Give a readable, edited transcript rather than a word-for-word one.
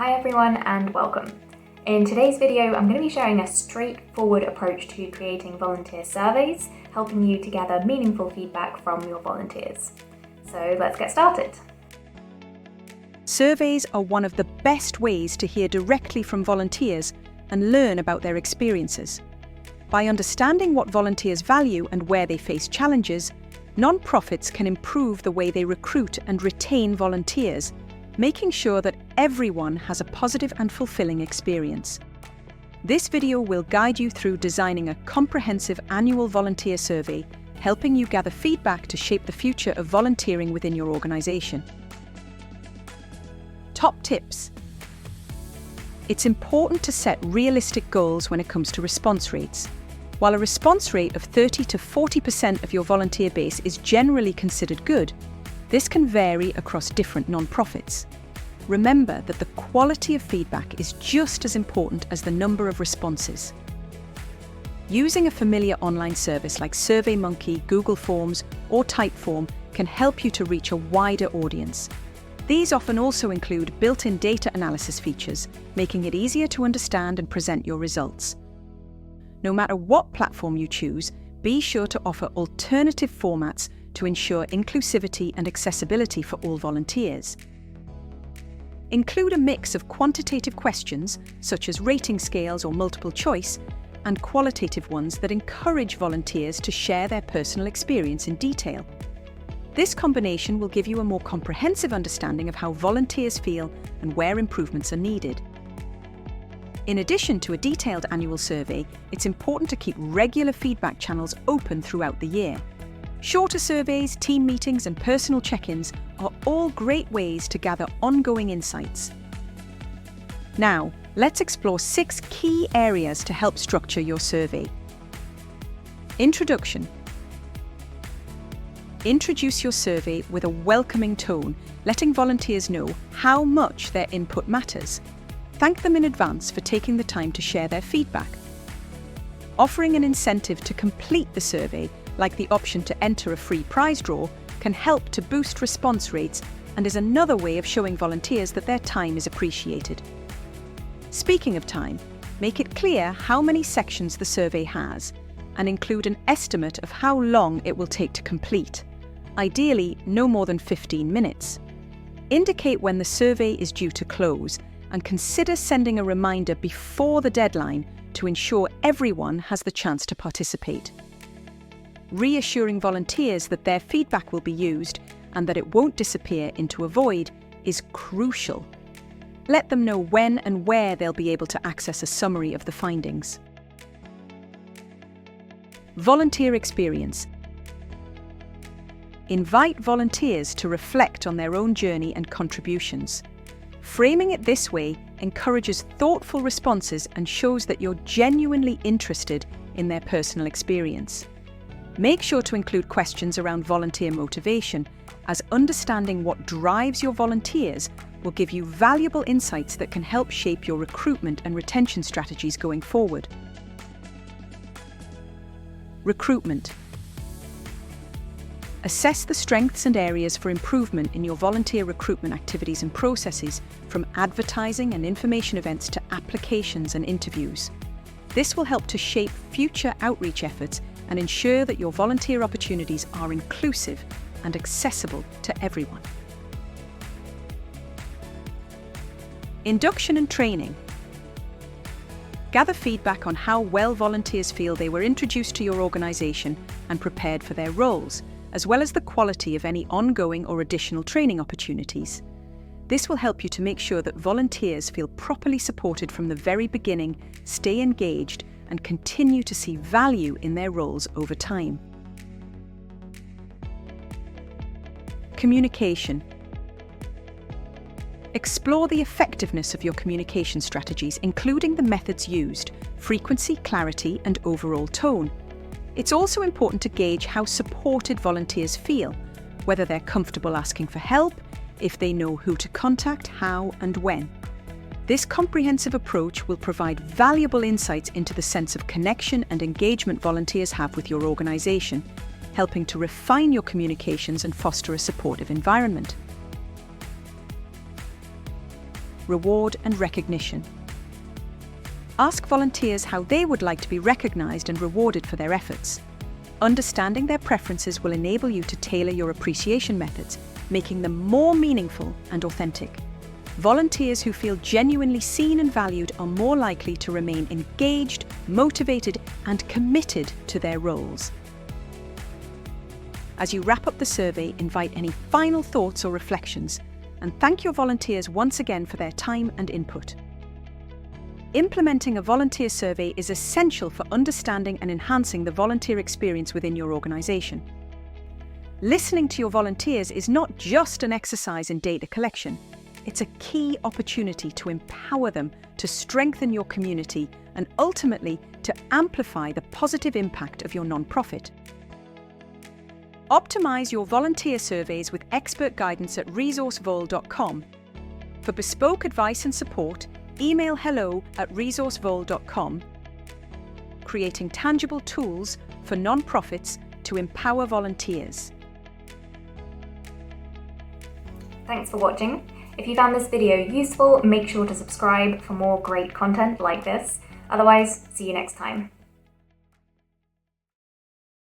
Hi everyone and welcome. In today's video, I'm going to be sharing a straightforward approach to creating volunteer surveys, helping you to gather meaningful feedback from your volunteers. So let's get started. Surveys are one of the best ways to hear directly from volunteers and learn about their experiences. By understanding what volunteers value and where they face challenges, non-profits can improve the way they recruit and retain volunteers, making sure that everyone has a positive and fulfilling experience. This video will guide you through designing a comprehensive annual volunteer survey, helping you gather feedback to shape the future of volunteering within your organisation. Top tips. It's important to set realistic goals when it comes to response rates. While a response rate of 30 to 40% of your volunteer base is generally considered good, this can vary across different non-profits. Remember that the quality of feedback is just as important as the number of responses. Using a familiar online service like SurveyMonkey, Google Forms, or Typeform can help you to reach a wider audience. These often also include built-in data analysis features, making it easier to understand and present your results. No matter what platform you choose, be sure to offer alternative formats to ensure inclusivity and accessibility for all volunteers. Include a mix of quantitative questions, such as rating scales or multiple choice, and qualitative ones that encourage volunteers to share their personal experience in detail. This combination will give you a more comprehensive understanding of how volunteers feel and where improvements are needed. In addition to a detailed annual survey, it's important to keep regular feedback channels open throughout the year. Shorter surveys, team meetings, and personal check-ins are all great ways to gather ongoing insights. Now, let's explore 6 key areas to help structure your survey. Introduction. Introduce your survey with a welcoming tone, letting volunteers know how much their input matters. Thank them in advance for taking the time to share their feedback. Offering an incentive to complete the survey, like the option to enter a free prize draw, can help to boost response rates and is another way of showing volunteers that their time is appreciated. Speaking of time, make it clear how many sections the survey has and include an estimate of how long it will take to complete. Ideally, no more than 15 minutes. Indicate when the survey is due to close and consider sending a reminder before the deadline to ensure everyone has the chance to participate. Reassuring volunteers that their feedback will be used and that it won't disappear into a void is crucial. Let them know when and where they'll be able to access a summary of the findings. Volunteer experience. Invite volunteers to reflect on their own journey and contributions. Framing it this way encourages thoughtful responses and shows that you're genuinely interested in their personal experience. Make sure to include questions around volunteer motivation, as understanding what drives your volunteers will give you valuable insights that can help shape your recruitment and retention strategies going forward. Recruitment. Assess the strengths and areas for improvement in your volunteer recruitment activities and processes, from advertising and information events to applications and interviews. This will help to shape future outreach efforts and ensure that your volunteer opportunities are inclusive and accessible to everyone. Induction and Training. Gather feedback on how well volunteers feel they were introduced to your organisation and prepared for their roles, as well as the quality of any ongoing or additional training opportunities. This will help you to make sure that volunteers feel properly supported from the very beginning, stay engaged, and continue to see value in their roles over time. Communication. Explore the effectiveness of your communication strategies, including the methods used, frequency, clarity, and overall tone. It's also important to gauge how supported volunteers feel, whether they're comfortable asking for help, if they know who to contact, how, and when. This comprehensive approach will provide valuable insights into the sense of connection and engagement volunteers have with your organisation, helping to refine your communications and foster a supportive environment. reward and recognition. Ask volunteers how they would like to be recognised and rewarded for their efforts. Understanding their preferences will enable you to tailor your appreciation methods, making them more meaningful and authentic. Volunteers who feel genuinely seen and valued are more likely to remain engaged, motivated, and committed to their roles. As you wrap up the survey, invite any final thoughts or reflections, and thank your volunteers once again for their time and input. Implementing a volunteer survey is essential for understanding and enhancing the volunteer experience within your organisation. Listening to your volunteers is not just an exercise in data collection, it's a key opportunity to empower them to strengthen your community and ultimately to amplify the positive impact of your nonprofit. Optimise your volunteer surveys with expert guidance at Resourcevol.com. For bespoke advice and support, email hello@resourcevol.com. Creating tangible tools for nonprofits to empower volunteers. Thanks for watching. If you found this video useful, make sure to subscribe for more great content like this. Otherwise, see you next time.